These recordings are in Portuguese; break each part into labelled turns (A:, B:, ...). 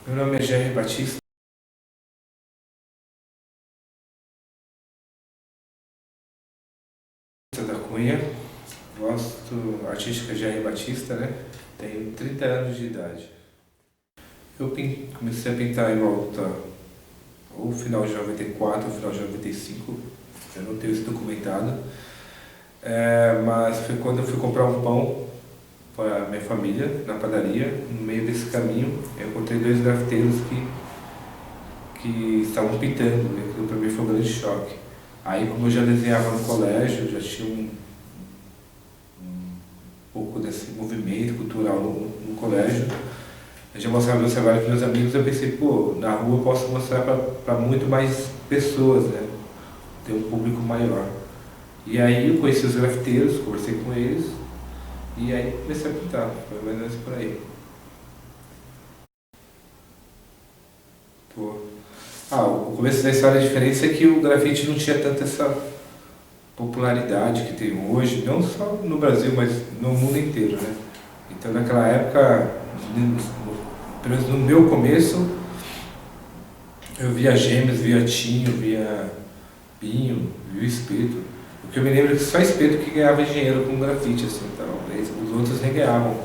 A: Meu nome é Jair Batista da Cunha, gosto artística Jair Batista, né? Tenho 30 anos de idade. Comecei a pintar em volta, ou final de 94 ou final de 95, eu não tenho isso documentado, mas foi quando eu fui comprar um pão para minha família na padaria. No meio desse caminho eu encontrei dois grafiteiros que estavam pintando, e aquilo para mim foi um grande choque. Aí, como eu já desenhava no colégio, já tinha um pouco desse movimento cultural no colégio, eu já mostrava meu trabalho para meus amigos. Eu pensei, pô, na rua eu posso mostrar para muito mais pessoas, né? Ter um público maior. E aí eu conheci os grafiteiros, conversei com eles, e aí comecei a pintar, foi mais ou menos por aí. Pô. O começo da história, a diferença é que o grafite não tinha tanta essa popularidade que tem hoje, não só no Brasil, mas no mundo inteiro, né? Então naquela época, pelo menos no meu começo, eu via Gêmeos, via Tinho, via Pinho, via Espeto. O que eu me lembro é que só Espeto que ganhava dinheiro com grafite, assim, então, os outros nem ganhavam.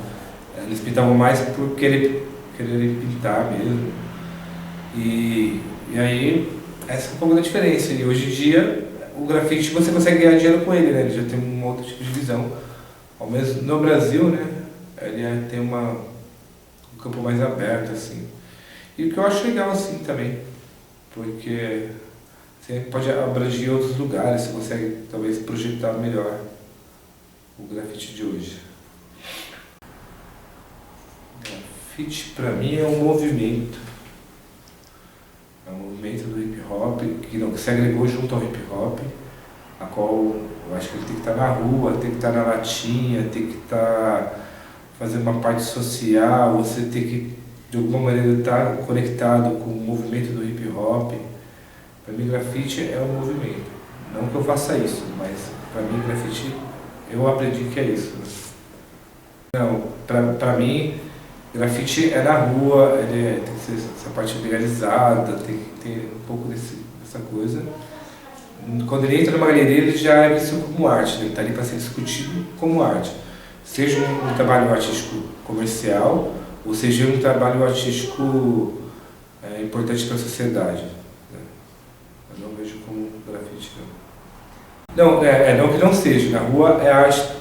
A: Eles pintavam mais por querer pintar mesmo. E aí, essa é um pouco da diferença. E hoje em dia, o grafite você consegue ganhar dinheiro com ele, né? Ele já tem um outro tipo de visão. Ao menos no Brasil, né? Ele tem um campo mais aberto, assim. E o que eu acho legal, assim, também. Porque você pode abranger outros lugares, você consegue, talvez, projetar melhor o grafite de hoje. Grafite, pra mim, é um movimento. É um movimento do hip hop que se agregou junto ao hip hop, a qual eu acho que ele tem que estar na rua, tem que estar na latinha, tem que estar fazendo uma parte social, você tem que de alguma maneira estar conectado com o movimento do hip hop. Para mim, grafite é um movimento. Não que eu faça isso, mas para mim, grafite, eu aprendi que é isso. Não, para mim, grafite é na rua, tem que ser essa parte legalizada, tem que ter um pouco dessa coisa. Quando ele entra numa galeria, ele já é visto como arte, né? Ele está ali para ser discutido como arte. Seja um trabalho artístico comercial, ou seja um trabalho artístico importante para a sociedade. Né? Eu não vejo como grafite, não. Não, não que não seja. Na rua é arte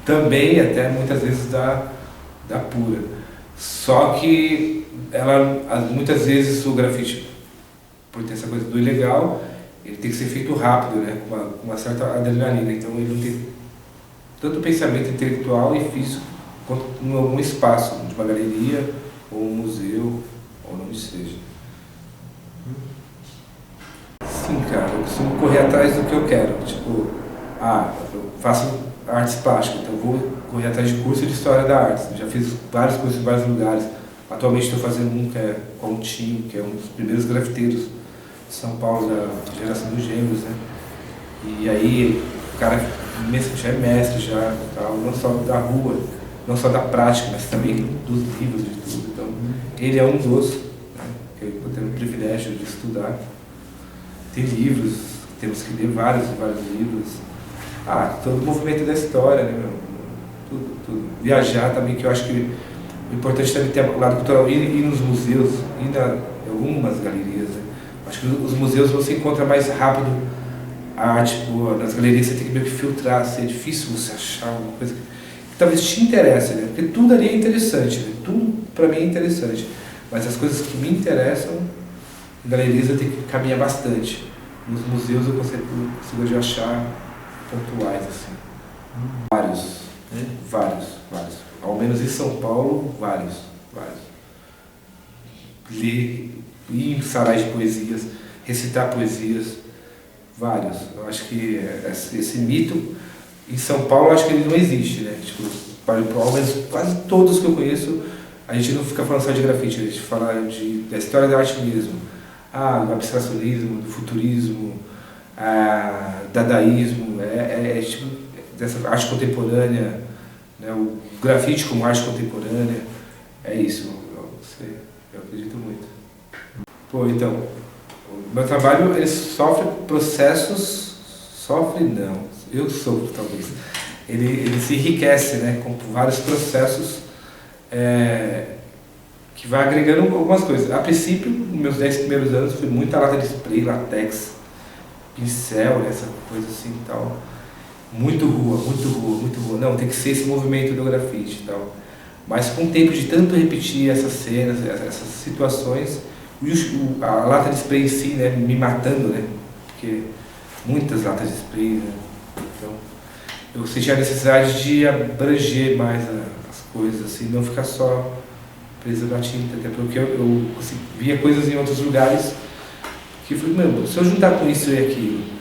A: também, até muitas vezes da pura. Só que muitas vezes o grafite, por ter essa coisa do ilegal, ele tem que ser feito rápido, né? Com uma certa adrenalina. Então ele não tem tanto pensamento intelectual e físico quanto em algum espaço, de uma galeria, ou um museu, ou onde seja. Sim, cara, eu costumo correr atrás do que eu quero. Tipo, eu faço artes plásticas, então eu vou correr atrás de curso de História da Arte. Eu já fiz vários cursos em vários lugares. Atualmente estou fazendo um que é com o Tinho, que é um dos primeiros grafiteiros de São Paulo, da geração dos Gêmeos, né? E aí, o cara já é mestre, já, tal, não só da rua, não só da prática, mas também dos livros, de tudo. Então, ele é um dos, né, que eu tenho o privilégio de estudar. Tem livros, temos que ler vários livros. Todo o movimento da história, né, meu? Tudo. Viajar também, que eu acho que o importante também ter o lado cultural, ir nos museus, em algumas galerias, né? Acho que os museus você encontra mais rápido a arte boa. Nas galerias você tem que meio que filtrar, assim, é difícil você achar alguma coisa que talvez te interesse, né? Porque tudo ali é interessante, né? Tudo para mim é interessante. Mas as coisas que me interessam, em galerias eu tenho que caminhar bastante. Nos museus eu consigo achar pontuais, assim. Vários. Vários. Ao menos em São Paulo, vários. Ler, ir em sarais de poesias, recitar poesias, vários. Eu acho que esse mito, em São Paulo, eu acho que ele não existe, né? Tipo, ao menos quase todos que eu conheço, a gente não fica falando só de grafite, a gente fala da história da arte mesmo. Do abstracionismo, do futurismo, dadaísmo, tipo dessa arte contemporânea, né? O grafite como arte contemporânea, é isso. Eu acredito muito. Pô, então, o meu trabalho, ele sofre processos, sofre não, eu sofro talvez. Ele se enriquece, né, com vários processos que vai agregando algumas coisas. A princípio, nos meus 10 primeiros anos, foi muita lata de spray, latex, pincel, essa coisa assim e tal. Muito rua, muito rua, muito rua. Não, tem que ser esse movimento do grafite e tal. Mas com o tempo de tanto repetir essas cenas, essas situações, a lata de spray em si, né, me matando, né, porque muitas latas de spray, né, então eu senti a necessidade de abranger mais as coisas, assim, não ficar só preso na tinta, até porque eu via coisas em outros lugares que eu falei, meu, se eu juntar com isso e aquilo,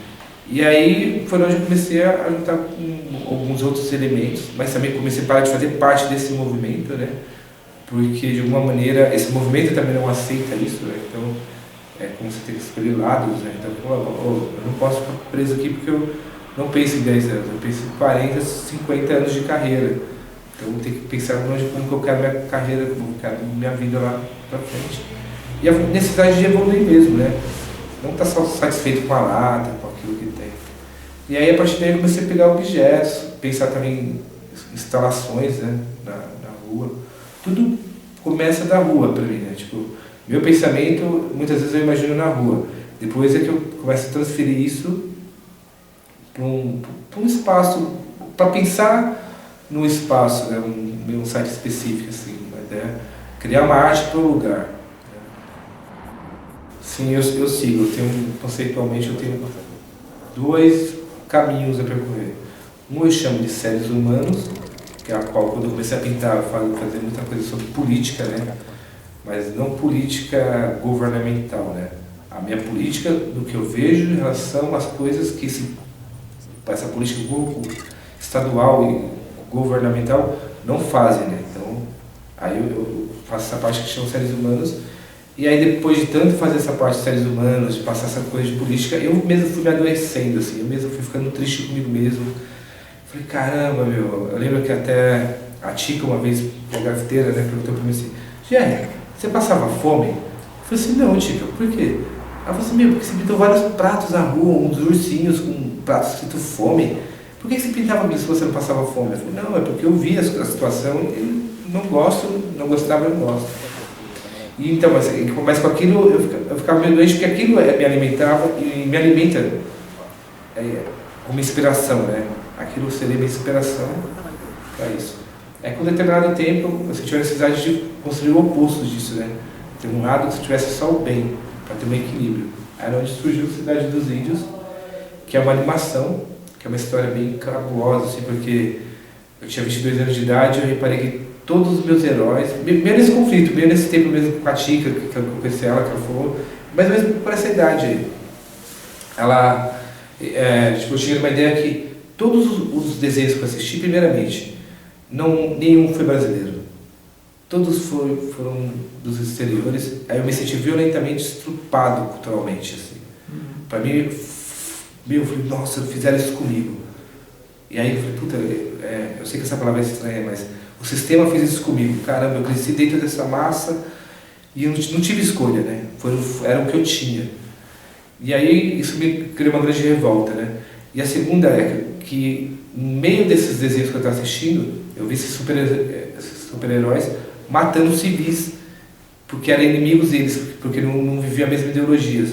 A: e aí foi onde eu comecei a juntar com alguns outros elementos, mas também comecei a parar de fazer parte desse movimento, né? Porque de alguma maneira esse movimento também não aceita isso, né? Então é como você tem que escolher lados, né? Então eu não posso ficar preso aqui porque eu não penso em 10 anos, eu penso em 40, 50 anos de carreira. Então eu tenho que pensar longe como que eu quero minha carreira, como eu quero minha vida lá pra frente. E a necessidade de evoluir mesmo, né? Não estar só satisfeito com a lata, com aquilo que tem. E aí a partir daí eu comecei a pegar objetos, pensar também em instalações, né, na rua. Tudo começa da rua para mim, né? Tipo, meu pensamento muitas vezes eu imagino na rua. Depois é que eu começo a transferir isso para um espaço, para pensar no espaço, né? Um site específico assim, uma ideia, criar uma arte para o lugar. Sim, eu sigo. Conceitualmente, eu tenho 2 caminhos a percorrer. Um eu chamo de séries humanos, que é a qual, quando eu comecei a pintar, eu fazer muita coisa sobre política, né? Mas não política governamental, né? A minha política, do que eu vejo em relação às coisas que essa política estadual e governamental não fazem, né? Então, aí eu faço essa parte que chama séries humanos. E aí depois de tanto fazer essa parte de seres humanos, de passar essa coisa de política, eu mesmo fui me adoecendo, assim, eu mesmo fui ficando triste comigo mesmo. Falei, caramba, meu, eu lembro que até a Tica uma vez, a grafiteira, né, perguntou pra mim assim, Jerry, você passava fome? Eu falei assim, não, Tica, por quê? Ela falou assim, meu, porque você pintou vários pratos na rua, uns ursinhos com pratos escrito fome. Por que você pintava isso se você não passava fome? Eu falei, não, é porque eu vi a situação e não gostava, eu não gosto. E então, mas com aquilo eu ficava meio doente porque aquilo me alimentava e me alimenta como inspiração, né? Aquilo seria minha inspiração para isso. Com um determinado tempo eu senti a necessidade de construir o oposto disso, né? Ter um lado que tivesse só o bem, para ter um equilíbrio. Aí é onde surgiu Cidade dos Índios, que é uma animação, que é uma história bem cabulosa, assim, porque eu tinha 22 anos de idade e eu reparei que todos os meus heróis, meio nesse conflito, meio nesse tempo mesmo com a Tica, que eu conheci ela, que ela falou, mas mesmo por essa idade aí. Ela, tipo, eu tinha uma ideia que todos os desenhos que eu assisti, primeiramente, nenhum foi brasileiro. Todos foram dos exteriores, aí eu me senti violentamente estrupado culturalmente, assim. Pra mim, eu falei, nossa, fizeram isso comigo. E aí eu falei, puta, eu sei que essa palavra é estranha, mas o sistema fez isso comigo. Caramba, eu cresci dentro dessa massa e eu não tive escolha, né? Era o que eu tinha. E aí isso me criou uma grande revolta, né? E a segunda é que, no meio desses desenhos que eu estava assistindo, eu vi esses super-heróis matando civis, porque eram inimigos deles, porque não viviam as mesmas ideologias.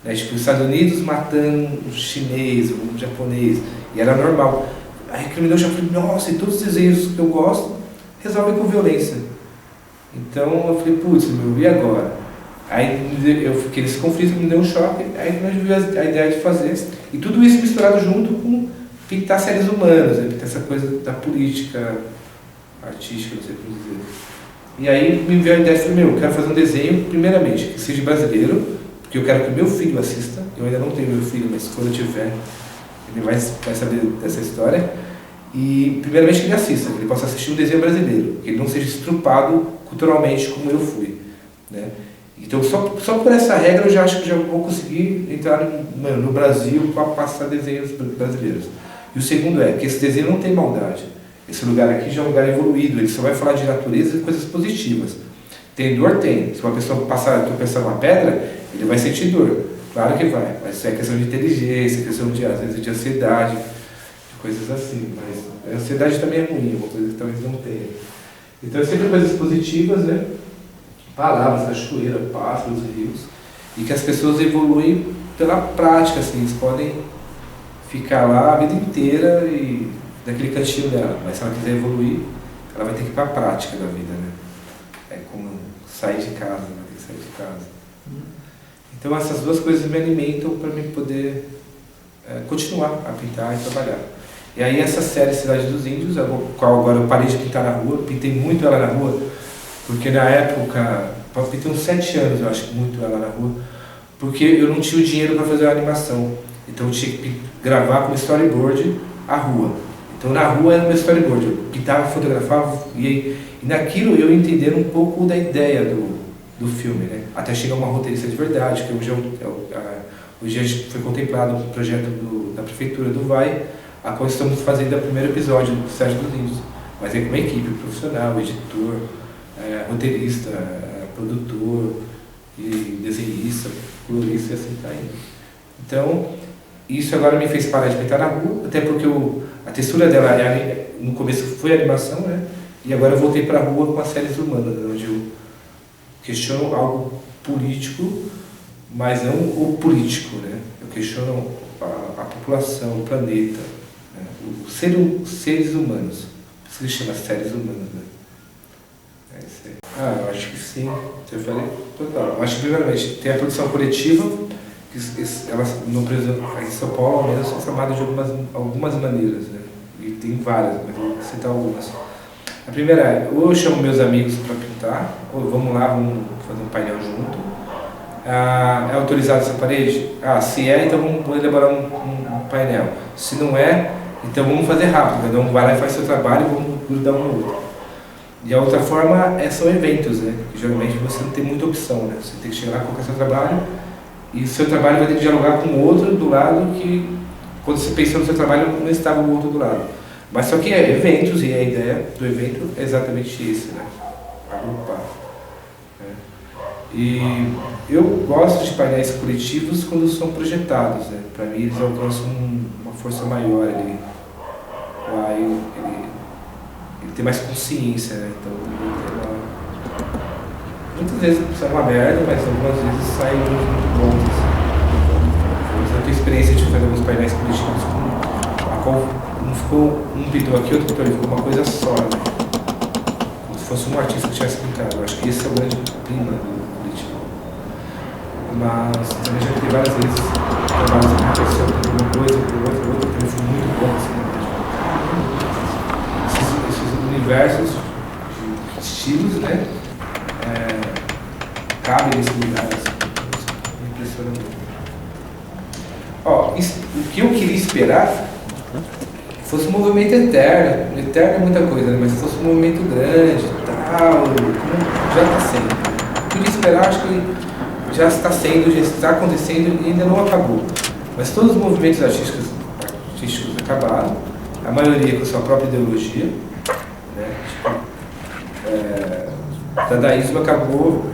A: Né? Tipo, os Estados Unidos matando um chinês, um japonês, e era normal. Aí aquilo me deu um choque, nossa, e todos os desenhos que eu gosto resolvem com violência. Então eu falei, putz, meu, e agora? Aí eu fiquei nesse conflito, me deu um choque, aí nós tivemos a ideia de fazer, e tudo isso misturado junto com pintar seres humanos, né? Pintar essa coisa da política artística, não sei como dizer. E aí me veio a ideia, falei, eu quero fazer um desenho, primeiramente, que seja brasileiro, porque eu quero que meu filho assista, eu ainda não tenho meu filho, mas quando eu tiver, ele vai saber dessa história. E, primeiramente, que ele assista, que ele possa assistir um desenho brasileiro, que ele não seja estrupado culturalmente como eu fui, né? Então, só por essa regra, eu já acho que já vou conseguir entrar no Brasil para passar desenhos brasileiros. E o segundo é que esse desenho não tem maldade. Esse lugar aqui já é um lugar evoluído, ele só vai falar de natureza e coisas positivas. Tem dor? Tem. Se uma pessoa passar tropeçar uma pedra, ele vai sentir dor. Claro que vai. Mas isso é questão de inteligência, questão de, às vezes, de ansiedade, de coisas assim. Mas a ansiedade também é ruim, uma coisa que talvez não tenha. Então, é sempre coisas positivas, né? Palavras, cachoeira, pássaros, rios. E que as pessoas evoluem pela prática, assim. Eles podem ficar lá a vida inteira e naquele cantinho dela. Mas se ela quiser evoluir, ela vai ter que ir para a prática da vida, né? É como sair de casa, vai ter que sair de casa. Então essas duas coisas me alimentam para mim poder continuar a pintar e trabalhar. E aí essa série Cidade dos Índios, a qual agora eu parei de pintar na rua, pintei muito ela na rua, porque na época, eu pintei uns 7 anos, eu acho, muito ela na rua, porque eu não tinha o dinheiro para fazer a animação. Então eu tinha que gravar com storyboard a rua. Então na rua era o meu storyboard, eu pintava, fotografava, e naquilo eu entendendo um pouco da ideia do filme, né? Até chegar uma roteirista de verdade, que hoje a gente foi contemplado um projeto da Prefeitura do Vai, a qual estamos fazendo o primeiro episódio do Cidade dos Índios. Mas é com uma equipe profissional, editor, roteirista, produtor, e desenhista, colorista e assim tá indo. Então, isso agora me fez parar de pintar na rua, até porque a textura dela no começo foi animação, né? E agora eu voltei para a rua com as séries humanas, onde eu questiono algo político, mas não o político, né? Eu questiono a população, o planeta, né? Os seres humanos. Por isso que chama séries humanas, né? É isso aí. Eu acho que sim. Eu falei total. Eu acho que, primeiramente, tem a produção coletiva, elas, em São Paulo, ao menos, são formadas de algumas maneiras, né? E tem várias, mas vou citar algumas. A primeira é, ou eu chamo meus amigos para pintar, ou vamos lá, vamos fazer um painel junto. É autorizado essa parede? Se é, então vamos elaborar um painel. Se não é, então vamos fazer rápido. Cada um vai lá e faz seu trabalho e vamos grudar um no outro. E a outra forma são eventos, né? Que geralmente você não tem muita opção, né? Você tem que chegar lá, colocar seu trabalho, e o seu trabalho vai ter que dialogar com o outro do lado que, quando você pensou no seu trabalho, não estava o outro do lado. Mas só que é eventos, e a ideia do evento é exatamente esse, né? Agrupar. Né? E eu gosto de painéis coletivos quando são projetados, né? Para mim eles alcançam uma força maior ali. Ele tem mais consciência, né? Então muitas vezes sai uma merda, mas algumas vezes saem muito bons. Assim. Eu tenho experiência de fazer alguns painéis coletivos a qual não ficou um pintor aqui, outro pintor ali, ficou uma coisa só, né? Como se fosse um artista que tivesse pintado. Eu acho que esse é o grande clima do coletivo. Mas também já vi várias vezes trabalhos com uma pessoa, uma coisa, outra, também foi muito bom, assim. Esses universos de estilos, né? Cabem nesse lugar, assim. Me impressiona muito. O que eu queria esperar fosse um movimento eterno. Eterno é muita coisa, né? Mas se fosse um movimento grande, tal, já está sendo. O que eu queria esperar, acho que já está sendo, já está acontecendo e ainda não acabou. Mas todos os movimentos artísticos acabaram, a maioria com sua própria ideologia, né? O dadaísmo acabou,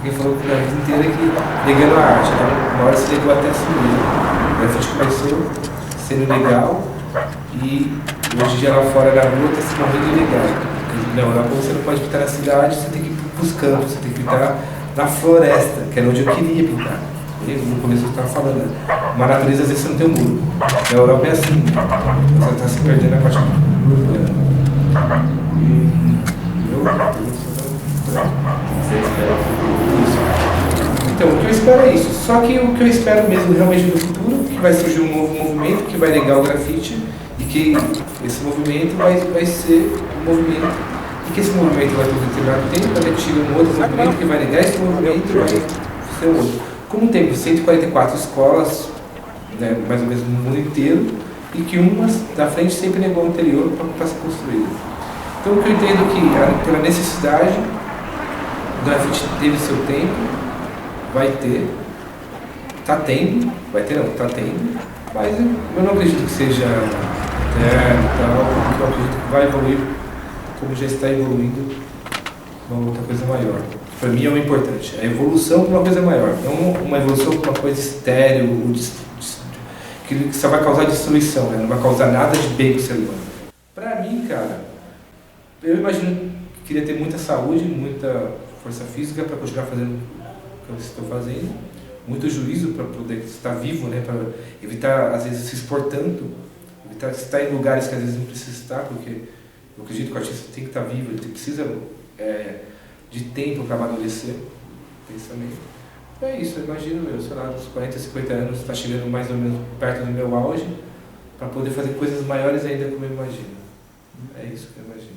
A: quem falou na vida inteira que negando a arte, então uma hora se negou até a si mesmo. A gente começou sendo legal e hoje em dia lá fora da rua está se morrendo de legal. Na Europa você não pode pintar na cidade, você tem que ir para os campos, você tem que pintar na floresta, que era onde eu queria pintar. No começo eu estava falando, né? Uma natureza às vezes você não tem um muro. Na Europa é assim, você está se perdendo na parte urbana. Então, o que eu espero é isso. Só que o que eu espero mesmo realmente no futuro, que vai surgir um novo movimento que vai negar o grafite e que esse movimento vai ser um movimento e que esse movimento vai ter um determinado tempo, vai tirar um outro movimento que vai negar esse movimento e vai ser outro. Como tem 144 escolas, né, mais ou menos no mundo inteiro, e que uma da frente sempre negou a anterior para ser construída. Então, o que eu entendo é que, pela necessidade, o grafite teve seu tempo, vai ter, está tendo, vai ter não, está tendo, mas eu não acredito que seja eterno e tal, eu acredito que vai evoluir, como já está evoluindo, uma outra coisa maior. para mim é o importante. A evolução para uma coisa maior, não uma evolução para uma coisa estéril, que só vai causar destruição, né? Não vai causar nada de bem para o ser humano. Para mim, cara, eu imagino que queria ter muita saúde, muita força física para continuar fazendo o que eu estou fazendo, muito juízo para poder estar vivo, né? Para evitar, às vezes, se expor tanto, evitar estar em lugares que às vezes não precisa estar, porque eu acredito que o artista tem que estar vivo, ele precisa de tempo para amadurecer o pensamento. É isso, eu imagino eu, sei lá, uns 40, 50 anos, está chegando mais ou menos perto do meu auge, para poder fazer coisas maiores ainda como eu imagino. É isso que eu imagino.